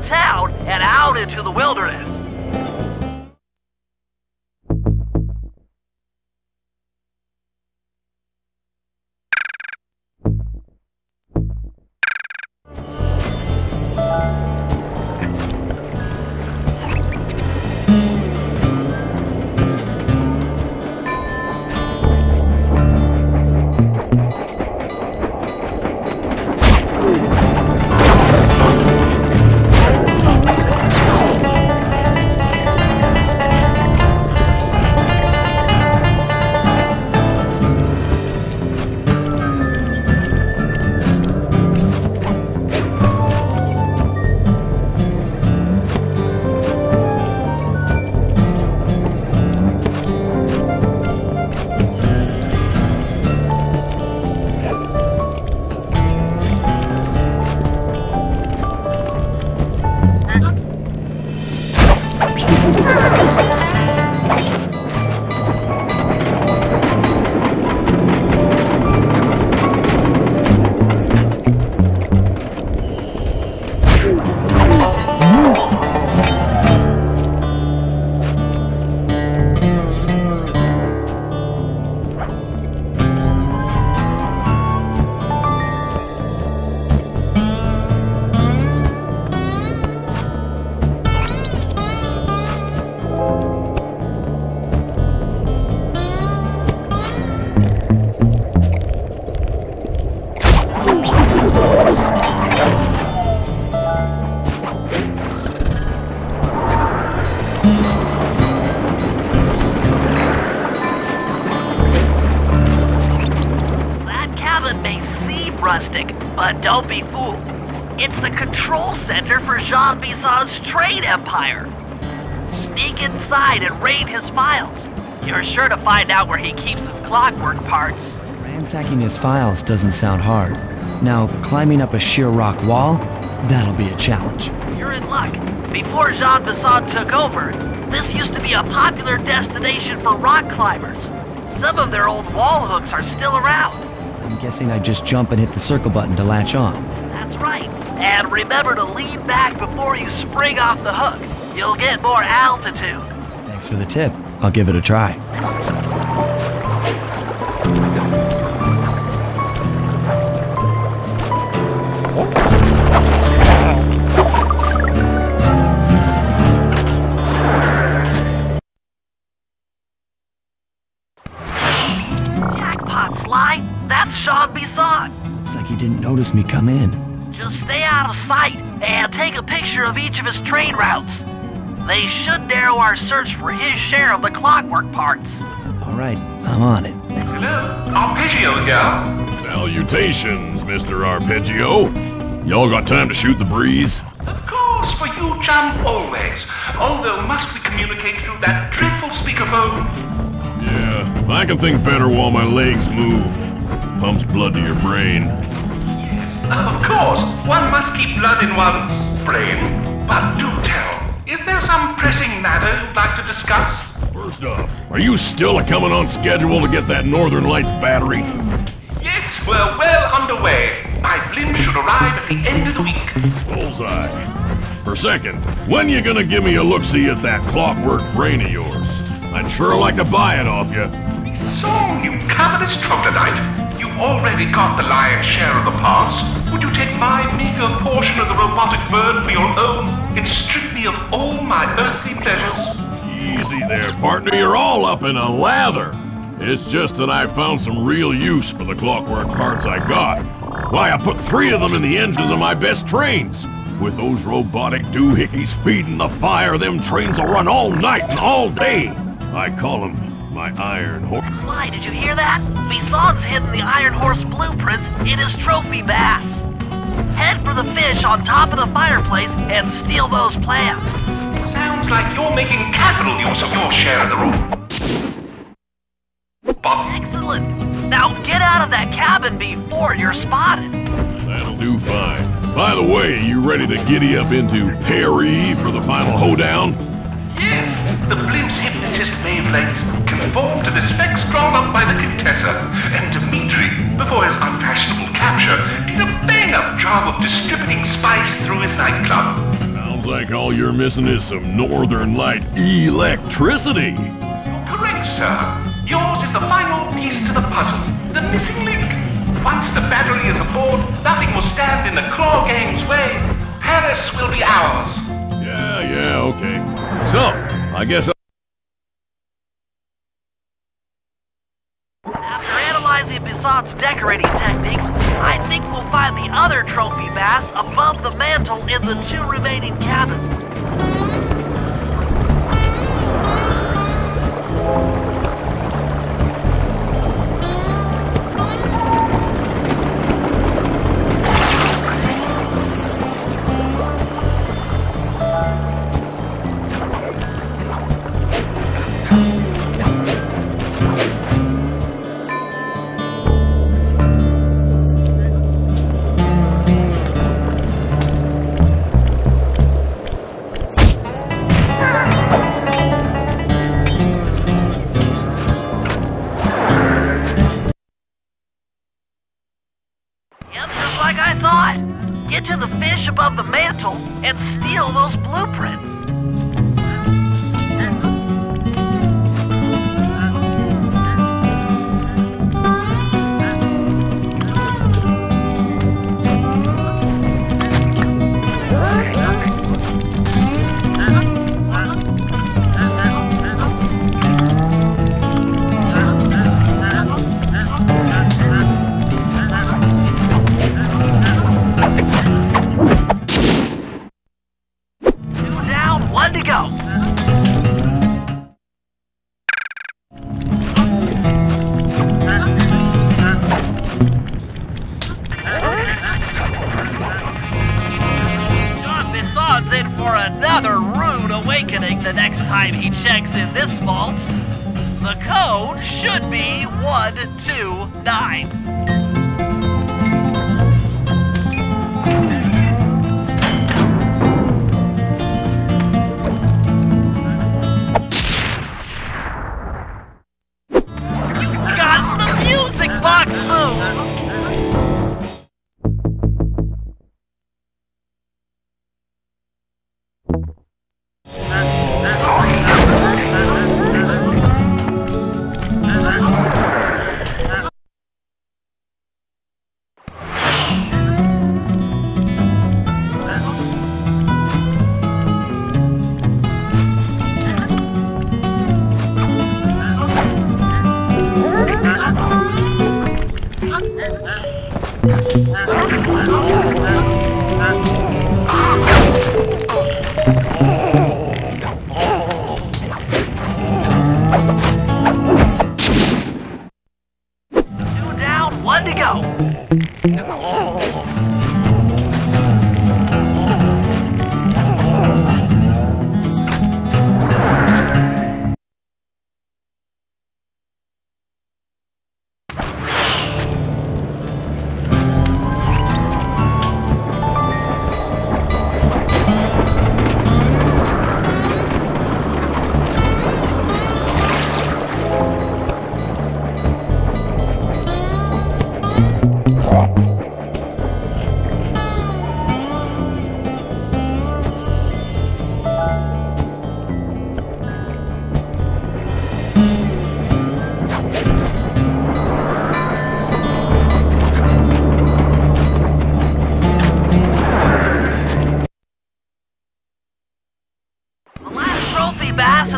town and out into the wilderness. Rustic, but don't be fooled. It's the control center for Jean Bison's trade empire. Sneak inside and raid his files. You're sure to find out where he keeps his clockwork parts. Ransacking his files doesn't sound hard. Now, climbing up a sheer rock wall, that'll be a challenge. You're in luck. Before Jean Bison took over, this used to be a popular destination for rock climbers. Some of their old wall hooks are still around. I'm guessing I just jump and hit the circle button to latch on. That's right. And remember to lean back before you spring off the hook. You'll get more altitude. Thanks for the tip. I'll give it a try. Jackpot, Sly. That's Jean Bison. Looks like he didn't notice me come in. Just stay out of sight and take a picture of each of his trade routes. They should narrow our search for his share of the clockwork parts. All right, I'm on it. Hello, Arpeggio here. Salutations, Mr. Arpeggio. Y'all got time to shoot the breeze? Of course, for you, chum, always. Although must we communicate through that dreadful speakerphone? Yeah, I can think better while my legs move. Pumps blood to your brain. Of course, one must keep blood in one's brain. But do tell, is there some pressing matter you'd like to discuss? First off, are you still coming on schedule to get that Northern Lights battery? Yes, we're well underway. My blimp should arrive at the end of the week. Bullseye. For second, when you gonna give me a look-see at that clockwork brain of yours? I'd sure like to buy it off you. So, you covetous troglodyte. You already got the lion's share of the parts. Would you take my meager portion of the robotic bird for your own and strip me of all my earthly pleasures? Easy there, partner. You're all up in a lather. It's just that I found some real use for the clockwork parts I got. Why, I put 3 of them in the engines of my best trains. With those robotic doohickeys feeding the fire, them trains will run all night and all day. I call them my Iron Horse. Sly, did you hear that? Bison's hidden the Iron Horse blueprints in his trophy bass. Head for the fish on top of the fireplace and steal those plans. Sounds like you're making capital use of your share of the room. But Excellent. Now get out of that cabin before you're spotted. That'll do fine. By the way, you ready to giddy up into Perry for the final hoedown? yes, the blimp's hypnotist wavelengths conform to the specs drawn up by the Contessa, and Dimitri, before his unfashionable capture, did a bang-up job of distributing spice through his nightclub. Sounds all you're missing is some Northern Light electricity. Correct, sir. Yours is the final piece to the puzzle, the missing link. Once the battery is aboard, nothing will stand in the Claw Gang's way. Paris will be ours. Yeah, okay. So, I guess After analyzing Bissot's decorating techniques, I think we'll find the other trophy bass above the mantle in the 2 remaining cabins. Like I thought. Get to the fish above the mantle and steal those blueprints. Another rude awakening the next time he checks in this vault. The code should be 129.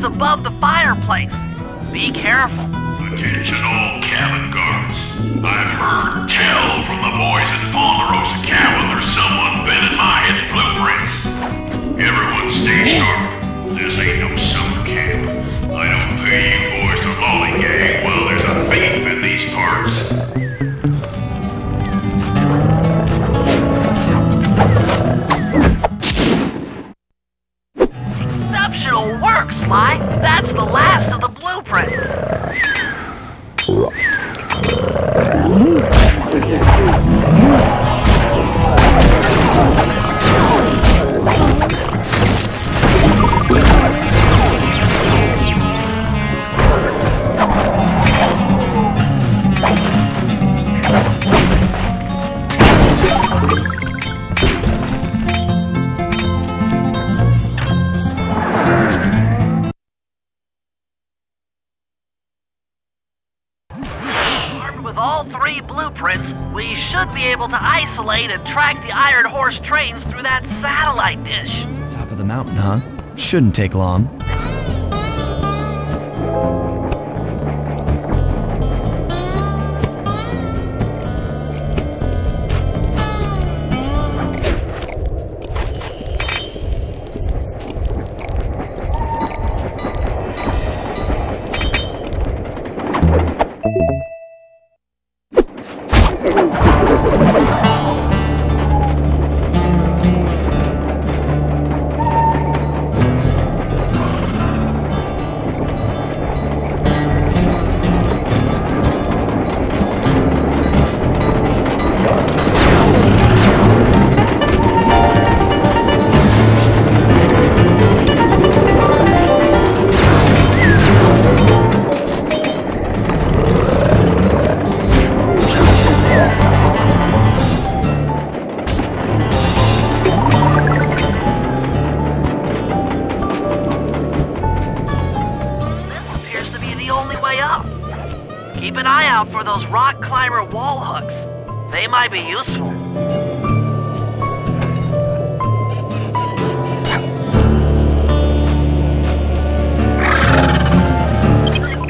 Above the fireplace. Be careful. Attention all cabin guards. I've heard tell from the boys at Ponderosa Cabin there's someone been in my hidden blueprints. Everyone stay sharp. This ain't no summer camp. I don't pay you boys to lollygag while there's a thief in these parts. Exceptional work, Sly. That's the last of the blueprints. With all 3 blueprints, we should be able to isolate and track the Iron Horse trains through that satellite dish. Top of the mountain, huh? Shouldn't take long. Keep an eye out for those rock climber wall hooks. They might be useful.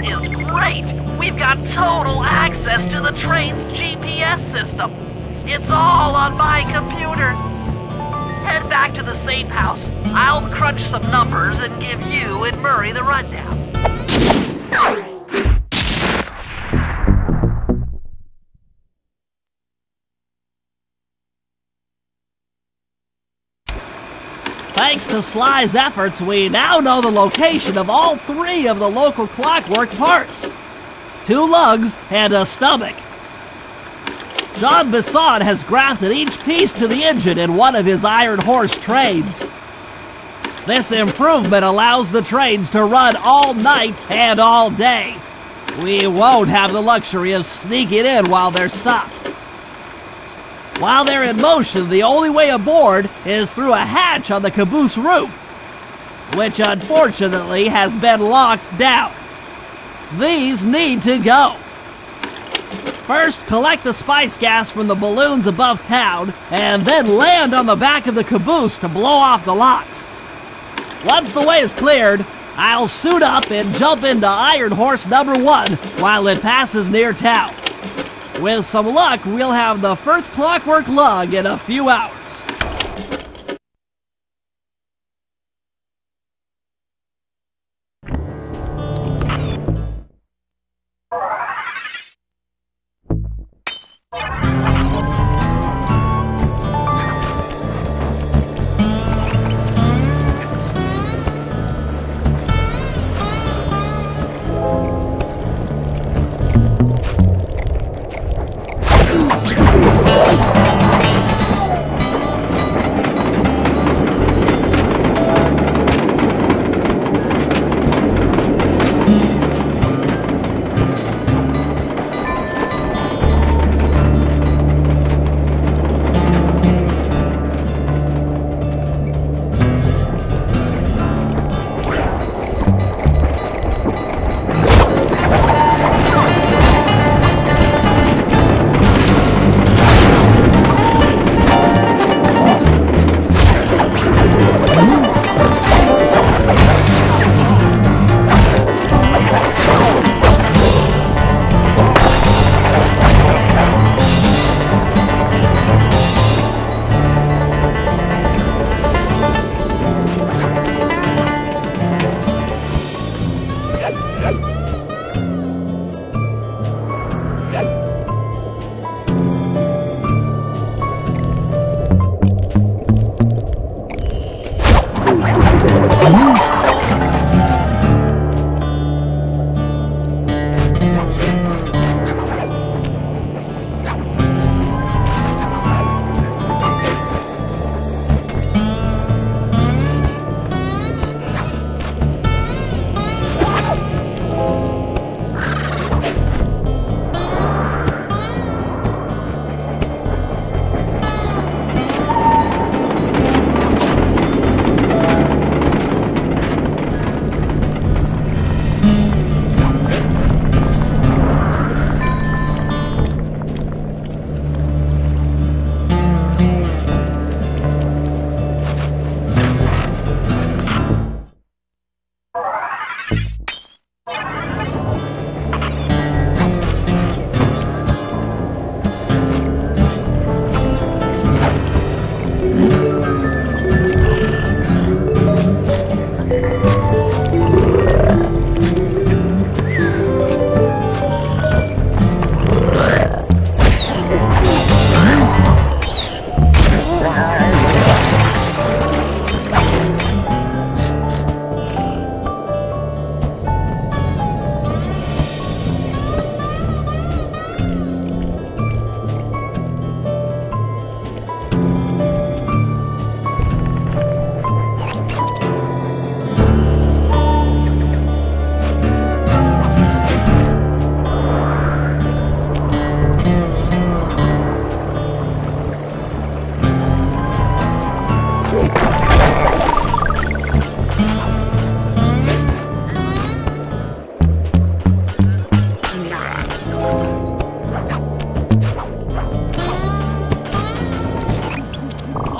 This is great! We've got total access to the train's GPS system. It's all on my computer. Head back to the safe house. I'll crunch some numbers and give you and Murray the rundown. Thanks to Sly's efforts, we now know the location of all 3 of the local clockwork parts. 2 lugs and a stomach. Jean Bisson has grafted each piece to the engine in one of his Iron Horse trains. This improvement allows the trains to run all night and all day. We won't have the luxury of sneaking in while they're stopped. While they're in motion, the only way aboard is through a hatch on the caboose roof, which unfortunately has been locked down. These need to go. First, collect the spice gas from the balloons above town, and then land on the back of the caboose to blow off the locks. Once the way is cleared, I'll suit up and jump into Iron Horse number 1 while it passes near town. With some luck, we'll have the first clockwork lug in a few hours.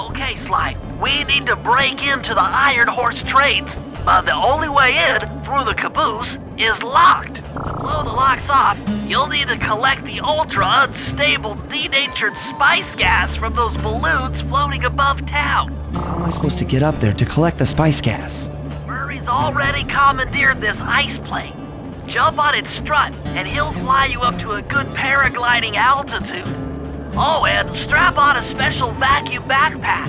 Okay, Sly, we need to break into the Iron Horse trades, but the only way in, through the caboose, is locked. To blow the locks off, you'll need to collect the ultra-unstable, denatured spice gas from those balloons floating above town. How am I supposed to get up there to collect the spice gas? Murray's already commandeered this ice plane. Jump on its strut, and he'll fly you up to a good paragliding altitude. Oh, and strap on a special vacuum backpack.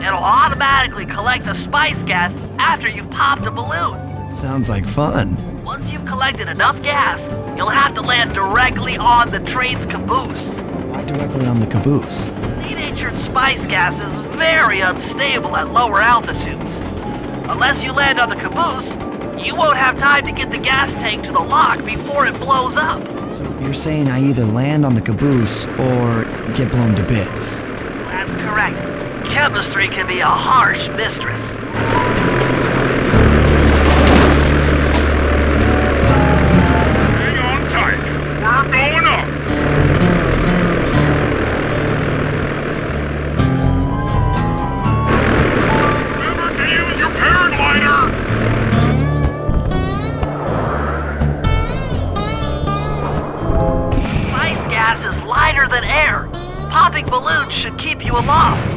It'll automatically collect the spice gas after you've popped a balloon. Sounds like fun. Once you've collected enough gas, you'll have to land directly on the train's caboose. Why directly on the caboose? Denatured spice gas is very unstable at lower altitudes. Unless you land on the caboose, you won't have time to get the gas tank to the lock before it blows up. So you're saying I either land on the caboose or get blown to bits? That's correct. Chemistry can be a harsh mistress. Hang on tight. We're going up. Remember to use your paraglider. Spice gas is lighter than air. Popping balloons should keep you aloft.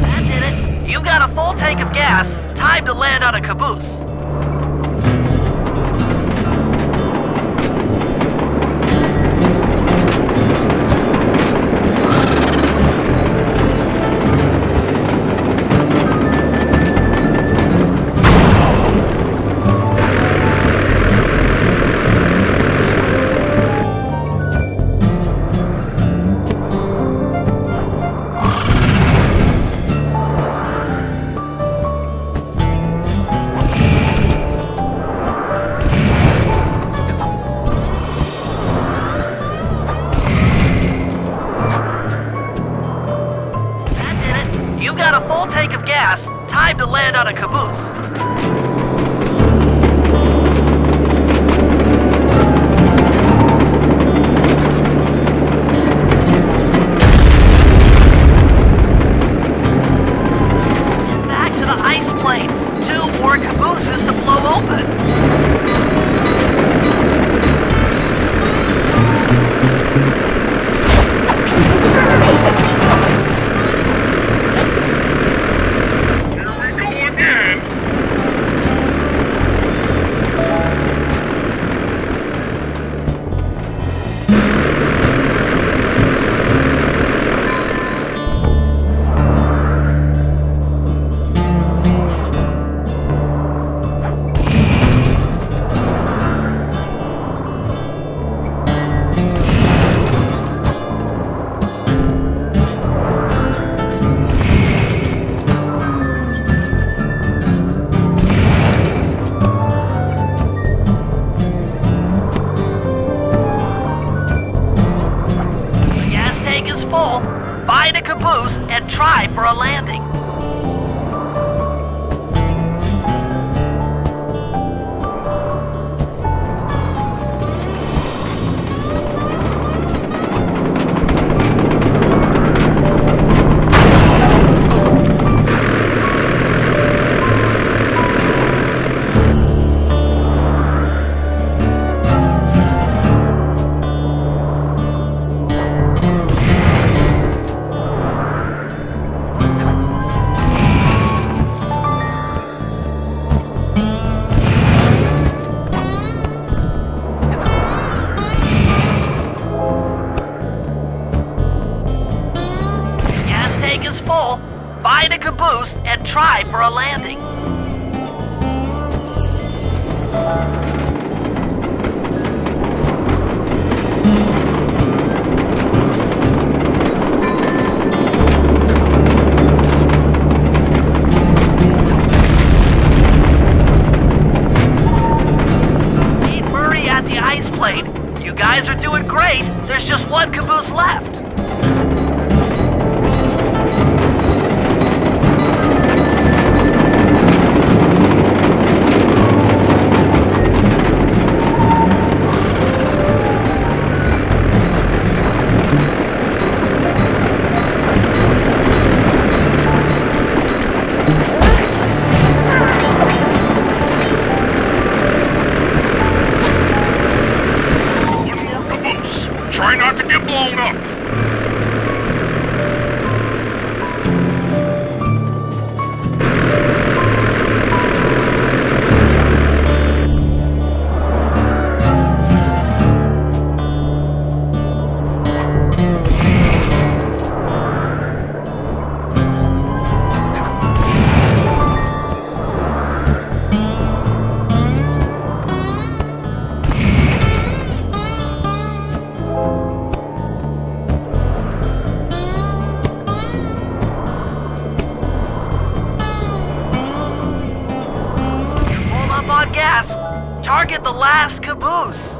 That did it. You've got a full tank of gas. Time to land on a caboose. You've got a full tank of gas. Time to land on a caboose. Get back to the ice plane. 2 more cabooses to blow open. Here we go again. The gas tank is full. Find a caboose and try for a landing. Gas tank is full. Find a caboose and try for a landing. Meet Murray at the ice plane. You guys are doing great. There's just one caboose left. target the last caboose.